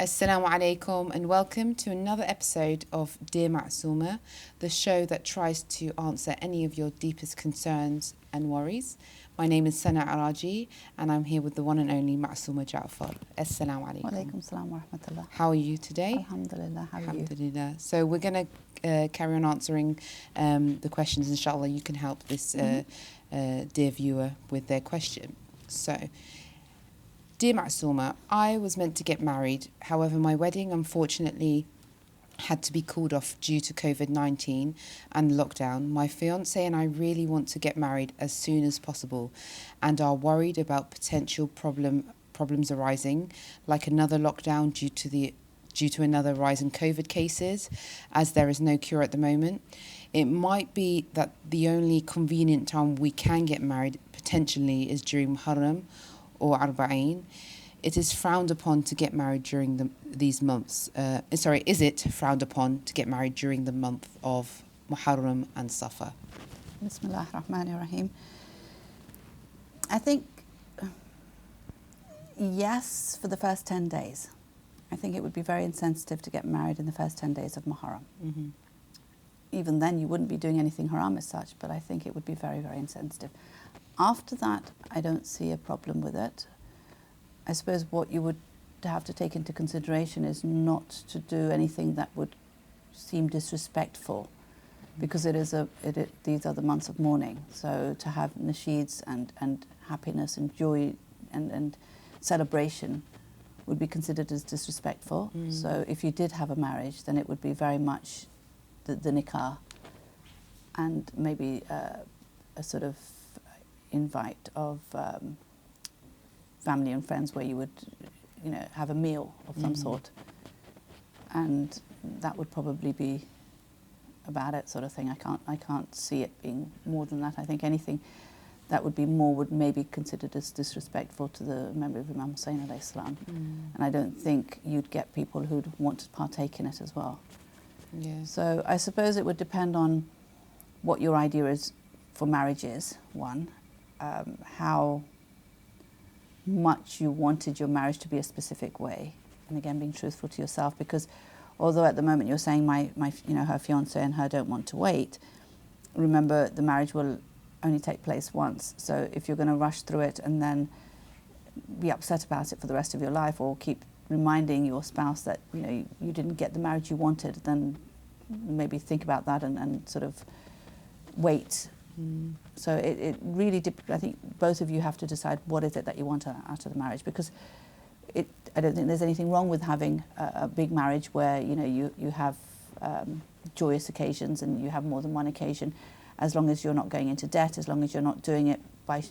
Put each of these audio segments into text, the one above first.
Assalamu alaikum and welcome to another episode of Dear Masuma, the show that tries to answer any of your deepest concerns and worries. My name is Sana Araji and I'm here with the one and only Masuma Jaffar. Assalamu alaikum. Wa alaikum salam wa rahmatullah. How are you today? Alhamdulillah, how are you? Alhamdulillah. So we're going to carry on answering the questions. Inshallah, you can help this dear viewer with their question. So, Dear Masuma, I was meant to get married. However, my wedding unfortunately had to be called off due to COVID-19 and lockdown. My fiance and I really want to get married as soon as possible and are worried about potential problems arising, like another lockdown due to another rise in COVID cases, as there is no cure at the moment. It might be that the only convenient time we can get married potentially is during Muharram or Arba'een. It is frowned upon to get married during these months. Is it frowned upon to get married during the month of Muharram and Safar? Bismillah ar-Rahman ar-Rahim. I think, yes, for the first 10 days. I think it would be very insensitive to get married in the first 10 days of Muharram. Mm-hmm. Even then, you wouldn't be doing anything haram as such, but I think it would be very, very insensitive. After that, I don't see a problem with it. I suppose what you would have to take into consideration is not to do anything that would seem disrespectful, because these are the months of mourning. So to have nasheeds and happiness and joy and celebration would be considered as disrespectful. So if you did have a marriage, then it would be very much the nikah and maybe a sort of invite of family and friends where you would, have a meal of some sort, and that would probably be about it, sort of thing. I can't see it being more than that. I think anything that would be more would maybe considered as disrespectful to the memory of Imam Hussein alayhi salam, and I don't think you'd get people who'd want to partake in it as well. Yeah. So I suppose it would depend on what your idea is for marriage is, one, how much you wanted your marriage to be a specific way, and again being truthful to yourself, because although at the moment you're saying her fiance and her don't want to wait, remember the marriage will only take place once. So if you're going to rush through it and then be upset about it for the rest of your life, or keep reminding your spouse that you didn't get the marriage you wanted, then maybe think about that and sort of wait. So it really, I think both of you have to decide what is it that you want out of the marriage, because I don't think there's anything wrong with having a big marriage where you have joyous occasions and you have more than one occasion, as long as you're not going into debt, as long as you're not doing it by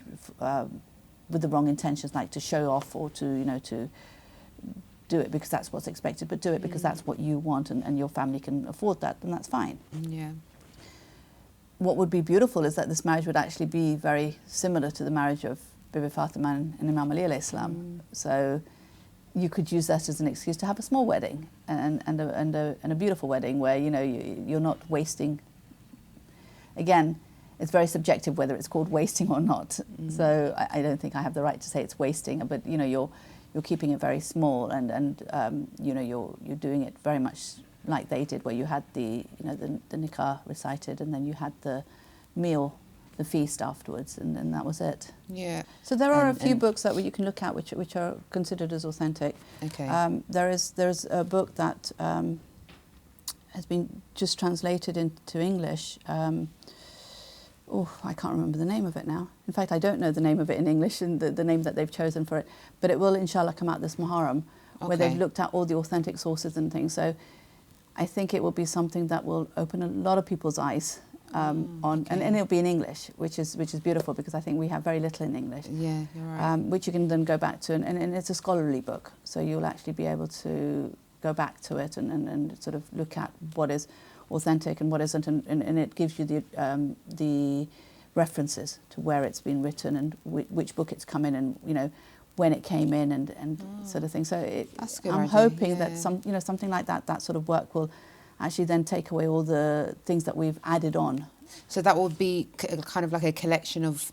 with the wrong intentions, like to show off or to do it because that's what's expected, but do it because that's what you want and your family can afford that, then that's fine. Yeah. What would be beautiful is that this marriage would actually be very similar to the marriage of Bibi Fatima and Imam Ali alayhi salam. So you could use that as an excuse to have a small wedding and a beautiful wedding where you're not wasting. Again, it's very subjective whether it's called wasting or not. So I don't think I have the right to say it's wasting, but you're keeping it very small and you're doing it very much like they did, where you had the nikah recited and then you had the meal, the feast afterwards, and that was it. Yeah. So there are a few books that you can look at which are considered as authentic. Okay. There's a book that has been just translated into English. I can't remember the name of it now. In fact, I don't know the name of it in English and the name that they've chosen for it. But it will, inshallah, come out this Muharram, where they've looked at all the authentic sources and things. So I think it will be something that will open a lot of people's eyes and it'll be in English, which is beautiful, because I think we have very little in English. Yeah, you're right. Which you can then go back to, and it's a scholarly book, so you'll actually be able to go back to it and sort of look at what is authentic and what isn't, and it gives you the references to where it's been written and which book it's come in, and when it came in and sort of thing. So I'm hoping that something like that sort of work will actually then take away all the things that we've added on. So that would be kind of like a collection of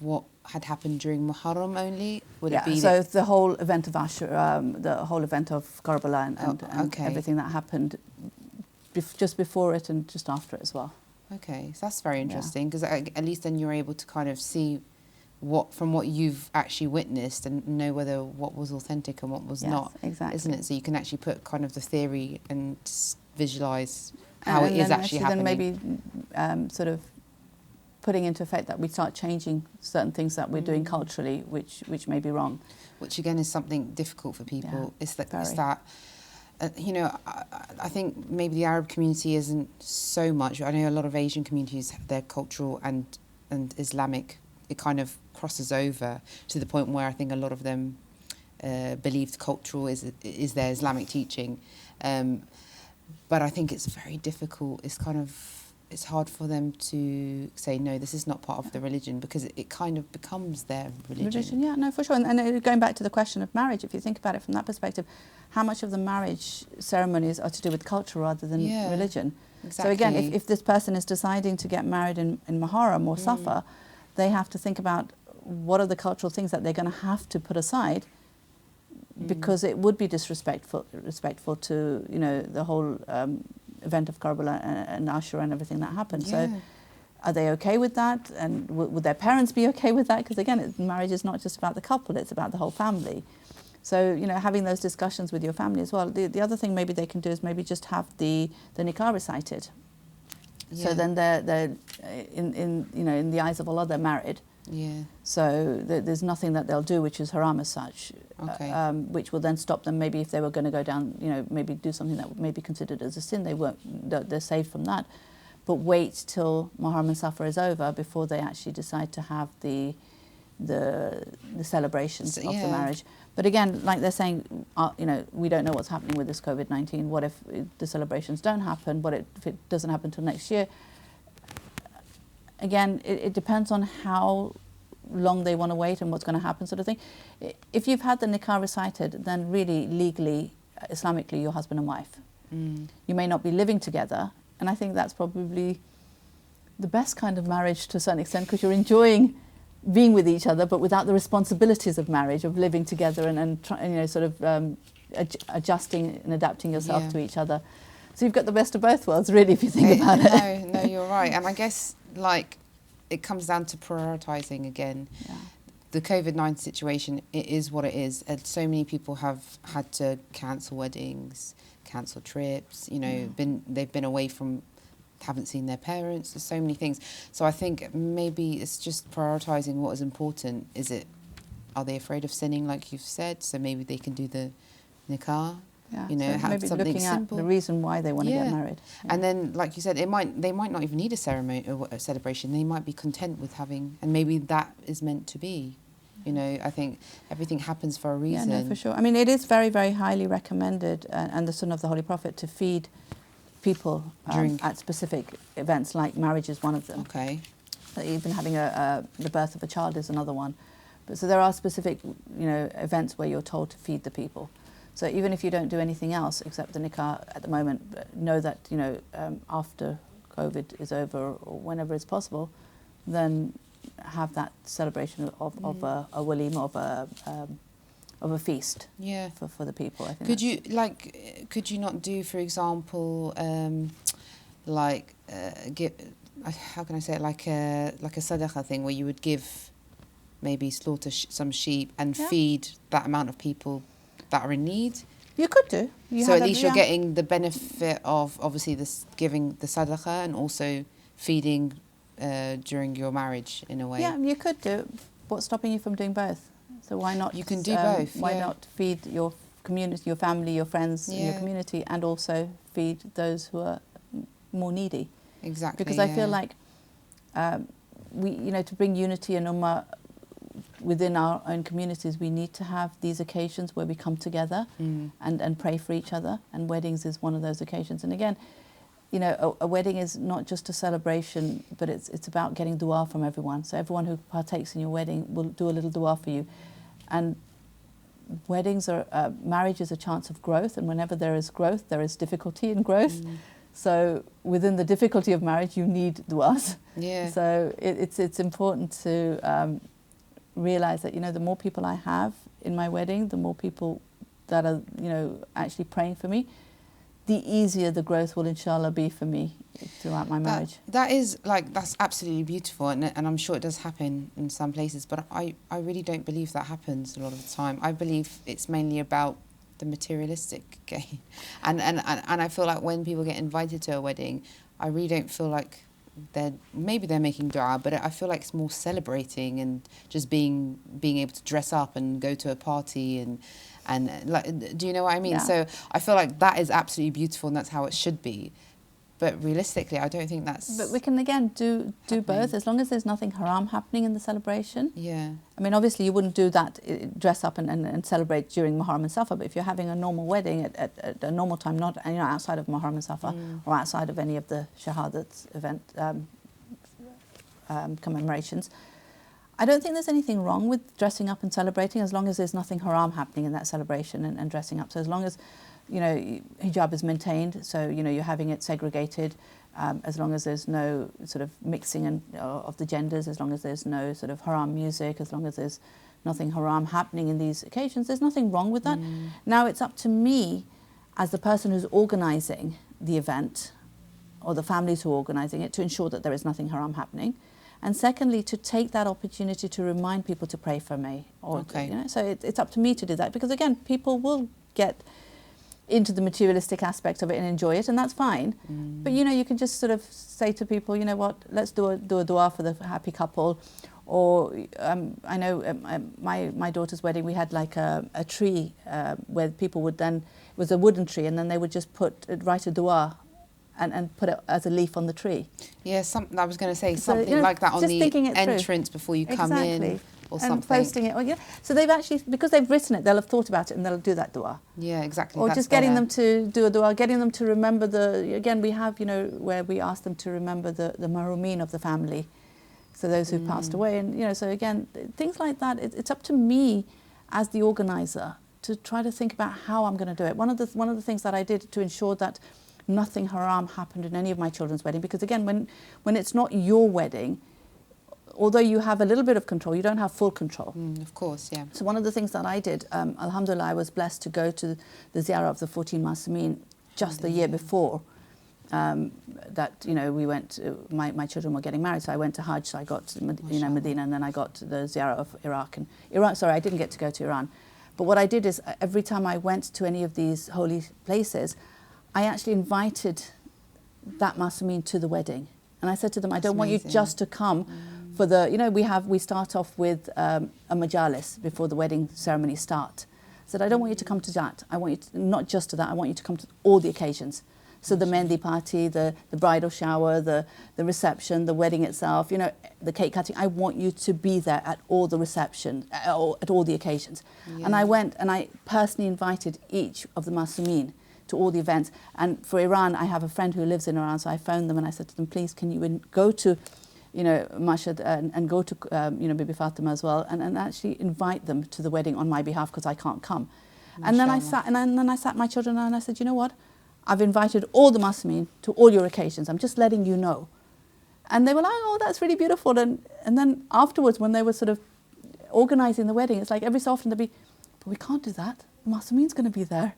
what had happened during Muharram only? Would Yeah, it be so the whole event of Ashura, the whole event of Karbala and okay. everything that happened just before it and just after it as well. Okay, so that's very interesting, because at least then you're able to kind of see from what you've actually witnessed and know whether what was authentic and what was not. Exactly. Isn't it? So you can actually put kind of the theory and visualize how it is actually happening. Then maybe sort of putting into effect that we start changing certain things that we're doing culturally, which may be wrong. Which again is something difficult for people. Yeah, it's that you know, I think maybe the Arab community isn't so much. I know a lot of Asian communities, their cultural and Islamic, it kind of crosses over to the point where I think a lot of them believe the cultural is their Islamic teaching. But I think it's very difficult. It's hard for them to say, no, this is not part of the religion, because it kind of becomes their religion. Yeah, no, for sure. And going back to the question of marriage, if you think about it from that perspective, how much of the marriage ceremonies are to do with culture rather than religion? Exactly. So again, if this person is deciding to get married in Muharram or Safar, they have to think about what are the cultural things that they're going to have to put aside, because it would be disrespectful to, you know, the whole event of Karbala and Ashura and everything that happened. So are they okay with that? And would their parents be okay with that? Because again, marriage is not just about the couple, it's about the whole family. So, you know, having those discussions with your family as well. The other thing maybe they can do is maybe just have the nikah recited. Yeah. So then they're in the eyes of Allah, they're married. Yeah. So there's nothing that they'll do which is haram as such, which will then stop them. Maybe if they were going to go down, you know, maybe do something that may be considered as a sin, they're saved from that. But wait till Muharram and Safar is over before they actually decide to have the celebrations of the marriage. But again, like they're saying, you know, we don't know what's happening with this COVID-19. What if the celebrations don't happen? What if it doesn't happen until next year? Again, it depends on how long they want to wait and what's going to happen, sort of thing. If you've had the nikah recited, then really legally, Islamically, you're husband and wife. You may not be living together, and I think that's probably the best kind of marriage to a certain extent, because you're enjoying being with each other, but without the responsibilities of marriage, of living together and you know, sort of adjusting and adapting yourself to each other. So you've got the best of both worlds, really, if you think about it. No, you're right. And I guess, like, it comes down to prioritising again. Yeah. The COVID-19 situation, it is what it is. And so many people have had to cancel weddings, cancel trips, you know, they've been away from, haven't seen their parents. There's so many things. So I think maybe it's just prioritising what is important. Are they afraid of sinning, like you've said? So maybe they can do the nikah. Yeah, you know, so have maybe something looking simple. At the reason why they want to get married. And then, like you said, they might not even need a ceremony or a celebration. They might be content with having, and maybe that is meant to be. You know, I think everything happens for a reason. Yeah, no, for sure. I mean, it is very, very highly recommended, and the Sunnah of the Holy Prophet, to feed people at specific events, like marriage is one of them. Okay. Even having the birth of a child is another one. But so there are specific, you know, events where you're told to feed the people. So even if you don't do anything else except the nikah at the moment, know that, you know, after COVID is over or whenever it's possible, then have that celebration of a walima, of a feast for the people. I think could you not do, for example, how can I say it, like a sadaqah thing, where you would give, maybe slaughter some sheep and feed that amount of people that are in need? You could do. So at least you're getting the benefit of obviously giving the sadaqah and also feeding during your marriage in a way. Yeah, you could do. What's stopping you from doing both? So why not? You can do both. Why not feed your community, your family, your friends in your community, and also feed those who are more needy? Exactly. Because I feel like we, you know, to bring unity and ummah within our own communities, we need to have these occasions where we come together and pray for each other, and weddings is one of those occasions. And again, you know, a wedding is not just a celebration, but it's about getting dua from everyone. So everyone who partakes in your wedding will do a little dua for you. And weddings are, marriage is a chance of growth, and whenever there is growth, there is difficulty in growth. So within the difficulty of marriage, you need duas. Yeah. So it's important to realize that, you know, the more people I have in my wedding, the more people that are, you know, actually praying for me, the easier the growth will inshallah be for me throughout my marriage. That's absolutely beautiful, and I'm sure it does happen in some places, but I really don't believe that happens a lot of the time. I believe it's mainly about the materialistic gain, and I feel like when people get invited to a wedding, I really don't feel like maybe they're making dua, but I feel like it's more celebrating and just being able to dress up and go to a party and like, do you know what I mean? Yeah. So I feel like that is absolutely beautiful, and that's how it should be. But realistically, I don't think that's... But we can, again, do both, as long as there's nothing haram happening in the celebration. Yeah. I mean, obviously, you wouldn't do that, dress up and celebrate during Muharram and Safar, but if you're having a normal wedding at a normal time, not, you know, outside of Muharram and Safar, or outside of any of the Shahadat event commemorations, I don't think there's anything wrong with dressing up and celebrating, as long as there's nothing haram happening in that celebration and dressing up. So as long as, you know, hijab is maintained, so, you know, you're having it segregated, as long as there's no sort of mixing of the genders, as long as there's no sort of haram music, as long as there's nothing haram happening in these occasions, there's nothing wrong with that. Now it's up to me, as the person who's organising the event, or the families who are organising it, to ensure that there is nothing haram happening. And secondly, to take that opportunity to remind people to pray for me. You know, so it's up to me to do that, because again, people will get into the materialistic aspect of it and enjoy it, and that's fine. But you know, you can just sort of say to people, you know what, let's do a dua for the happy couple. Or I know my daughter's wedding, we had like a tree where people would then, it was a wooden tree, and then they would just write a dua and put it as a leaf on the tree. Yeah, I was going to say something, you know, like that on the entrance before you come in, or something. And posting it. Or, yeah. So they've actually, because they've written it, they'll have thought about it and they'll do that dua. Yeah, exactly. Or just getting them to do a dua, getting them to remember again, we have, you know, where we ask them to remember the marumeen of the family. So those who passed away. And, you know, so again, things like that, it's up to me as the organizer to try to think about how I'm going to do it. One of the things that I did to ensure that nothing haram happened in any of my children's wedding, because again, when it's not your wedding, although you have a little bit of control, you don't have full control. Of course, yeah. So one of the things that I did, alhamdulillah, I was blessed to go to the ziyarah of the 14 Masumeen just the year before. That, you know, we went, my children were getting married, so I went to Hajj, so I got to Medina, and then I got to the ziyarah of Iraq. And Iran, sorry, I didn't get to go to Iran. But what I did is, every time I went to any of these holy places, I actually invited that Masumeen to the wedding. And I said to them, I don't want you just to come for the, you know, we start off with a majalis before the wedding ceremony start. I said, I don't want you to come to that. I want you to, not just to that, I want you to come to all the occasions. So the mehndi party, the bridal shower, the reception, the wedding itself, you know, the cake cutting. I want you to be there at all the reception, at all the occasions. Yeah. And I went and I personally invited each of the Masumeen to all the events. And for Iran, I have a friend who lives in Iran, so I phoned them and I said to them, please, can you go to, you know, Mashhad and go to, you know, Bibi Fatima as well, and actually invite them to the wedding on my behalf, because I can't come. And then I sat my children down and I said, you know what? I've invited all the Masumeen to all your occasions. I'm just letting you know. And they were like, oh, that's really beautiful. And then afterwards, when they were sort of organising the wedding, it's like every so often they'd be, but we can't do that. The Masumeen's going to be there.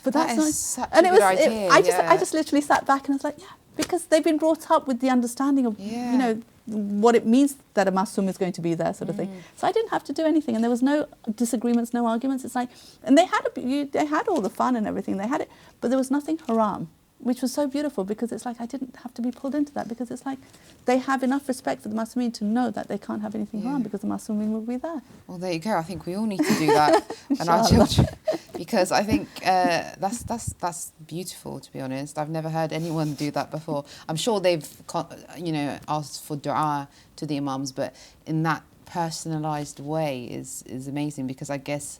But that's that is nice. Such and a it good was, idea. I just literally sat back and I was like, yeah, because they've been brought up with the understanding of, you know, what it means that a Masum is going to be there, sort of thing. So I didn't have to do anything, and there was no disagreements, no arguments. It's like, and they had all the fun and everything. They had it, but there was nothing haram, which was so beautiful, because it's like I didn't have to be pulled into that, because it's like they have enough respect for the Masumeen to know that they can't have anything haram, because the Masumeen will be there. Well, there you go. I think we all need to do that, and our children, because I think that's beautiful. To be honest, I've never heard anyone do that before. I'm sure they've, you know, asked for du'a to the imams, but in that personalised way is amazing, because I guess,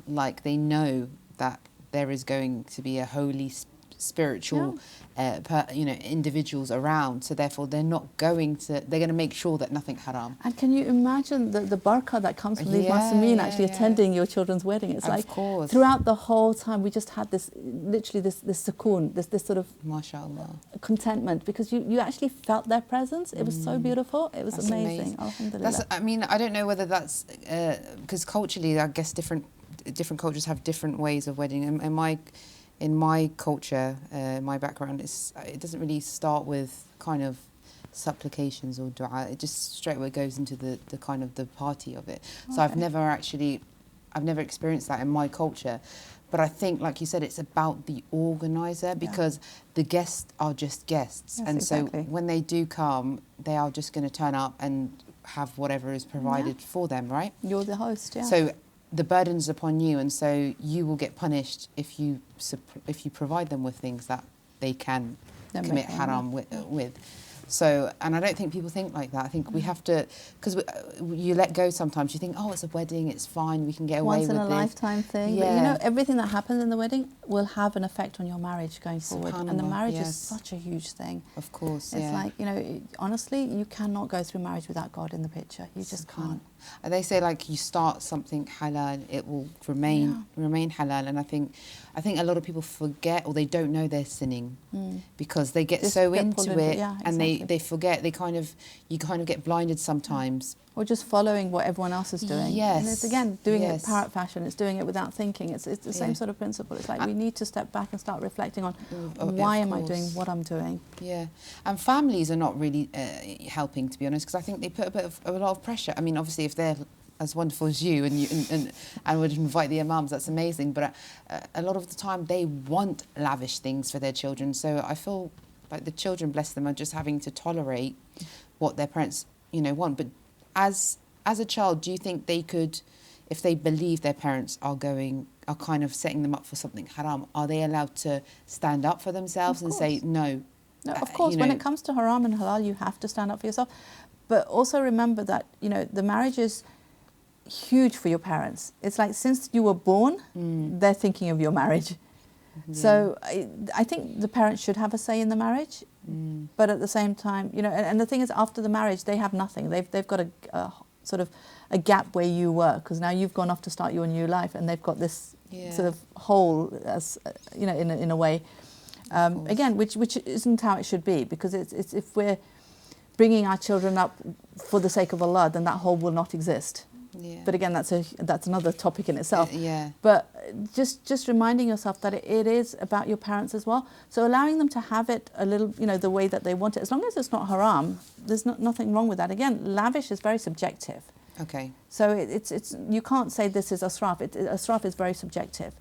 like, they know that there is going to be a holy spiritual, individuals around. So therefore, they're going to make sure that nothing haram. And can you imagine the barakah that comes from these Masumeen actually attending your children's wedding? It's like throughout the whole time we just had this, literally this sukoon, this sort of mashallah contentment, because you actually felt their presence. It was so beautiful. It was amazing. Alhamdulillah. I don't know whether that's because culturally, I guess different cultures have different ways of wedding. In my culture, my background, it doesn't really start with kind of supplications or dua. It just straight away goes into the kind of the party of it. So I've never experienced that in my culture. But I think, like you said, it's about the organizer, because the guests are just guests. Yes, and exactly. so when they do come, they are just going to turn up and have whatever is provided for them, right? You're the host, yeah. So the burden's upon you, and so you will get punished if you provide them with things that they can commit haram with. So, and I don't think people think like that. I think we have to, because you let go sometimes. You think, oh, it's a wedding, it's fine, we can get away with this. Once in a lifetime thing. Yeah. But you know, everything that happens in the wedding will have an effect on your marriage going forward. And the marriage is such a huge thing. Of course, It's like, honestly, you cannot go through marriage without God in the picture. You just can't. And they say, like, you start something halal, it will remain halal. And I think a lot of people forget, or they don't know they're sinning because they get so into it, and they forget. You kind of get blinded sometimes. Or just following what everyone else is doing. Yes. And it's, again, doing it parrot fashion. It's doing it without thinking. It's the same sort of principle. It's like we need to step back and start reflecting on why am I doing what I'm doing. Yeah. And families are not really helping, to be honest, because I think they put a lot of pressure. I mean, obviously, if they're as wonderful as you and would invite the imams, that's amazing. But a lot of the time, they want lavish things for their children. So I feel like the children, bless them, are just having to tolerate what their parents, want. But as a child, do you think they could, if they believe their parents are kind of setting them up for something haram, are they allowed to stand up for themselves and say no? No, of course. When it comes to haram and halal, you have to stand up for yourself. But also remember that, the marriage is huge for your parents. It's like since you were born, they're thinking of your marriage. Yeah. So I think the parents should have a say in the marriage. But at the same time, and the thing is, after the marriage, they have nothing. They've got a sort of a gap where you were, because now you've gone off to start your new life, and they've got this sort of hole, as in a way. Again, which isn't how it should be, because it's if we're bringing our children up for the sake of Allah, then that hole will not exist. Yeah. But again, that's another topic in itself. But just reminding yourself that it is about your parents as well. So allowing them to have it a little, the way that they want it, as long as it's not haram, there's nothing wrong with that. Again, lavish is very subjective. Okay. So it's you can't say this is asraf. Asraf is very subjective.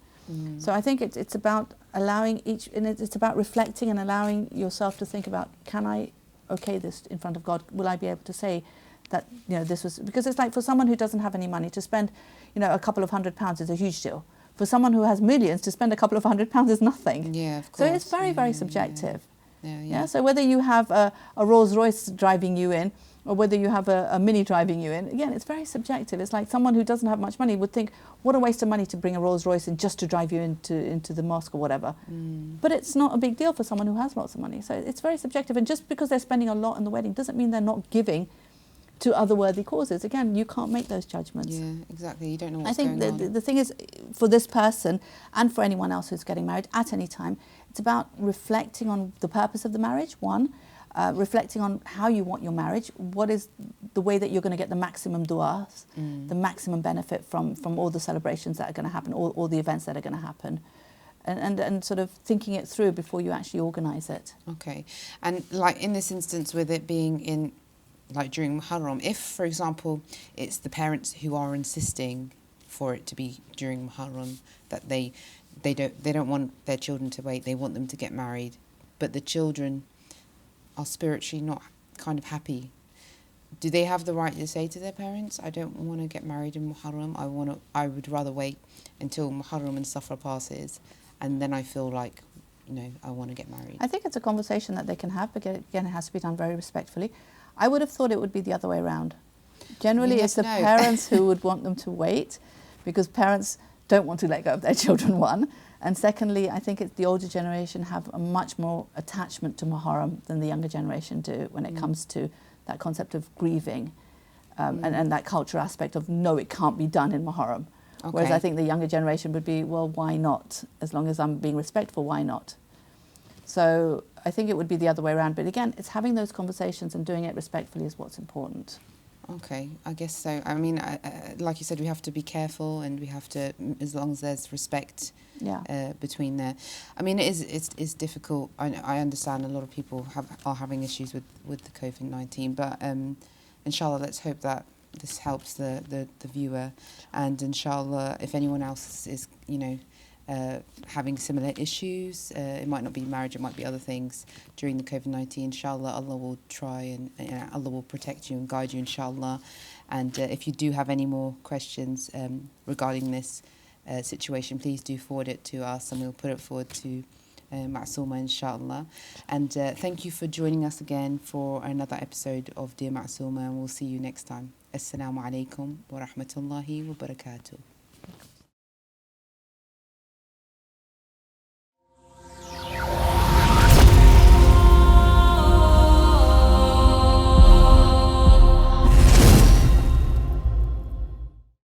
So I think it's about allowing it's about reflecting and allowing yourself to think about, can I okay this in front of God? Will I be able to say that this was, because it's like for someone who doesn't have any money to spend a couple of £100 is a huge deal. For someone who has millions, to spend a couple of £100 is nothing. Yeah, of course. So it's very subjective. Yeah. So whether you have a Rolls Royce driving you in, or whether you have a Mini driving you in, again, it's very subjective. It's like someone who doesn't have much money would think, what a waste of money to bring a Rolls Royce in just to drive you into the mosque or whatever. But it's not a big deal for someone who has lots of money. So it's very subjective. And just because they're spending a lot on the wedding doesn't mean they're not giving to other worthy causes. Again, you can't make those judgments. Yeah, exactly. You don't know what's going on. I think the thing is, for this person and for anyone else who's getting married at any time, it's about reflecting on the purpose of the marriage, one, reflecting on how you want your marriage, what is the way that you're going to get the maximum du'as, the maximum benefit from all the celebrations that are going to happen, all the events that are going to happen. And sort of thinking it through before you actually organise it. Okay. And like in this instance, with it being during Muharram, if, for example, it's the parents who are insisting for it to be during Muharram, that they don't want their children to wait, they want them to get married, but the children are spiritually not kind of happy, do they have the right to say to their parents, I don't want to get married in Muharram, I would rather wait until Muharram and Safar passes, and then I feel like, I want to get married? I think it's a conversation that they can have, but again, it has to be done very respectfully. I would have thought it would be the other way around. Generally, it's the parents who would want them to wait, because parents don't want to let go of their children, one. And secondly, I think the older generation have a much more attachment to Muharram than the younger generation do when it comes to that concept of grieving and that cultural aspect of, no, it can't be done in Muharram. Okay. Whereas I think the younger generation would be, well, why not? As long as I'm being respectful, why not? So I think it would be the other way around. But again, it's having those conversations and doing it respectfully is what's important. Okay, I guess so. I mean, like you said, we have to be careful, and we have to, as long as there's respect between there. I mean, it's difficult. I understand a lot of people are having issues with the COVID-19, but inshallah, let's hope that this helps the viewer, and inshallah, if anyone else is, you know, having similar issues, it might not be marriage, it might be other things during the COVID-19, inshallah, Allah will try and Allah will protect you and guide you, inshallah. And if you do have any more questions regarding this situation, please do forward it to us, and we'll put it forward to Masuma, inshallah. And thank you for joining us again for another episode of Dear Masuma, and we'll see you next time. Assalamu alaikum wa rahmatullahi wa barakatuh.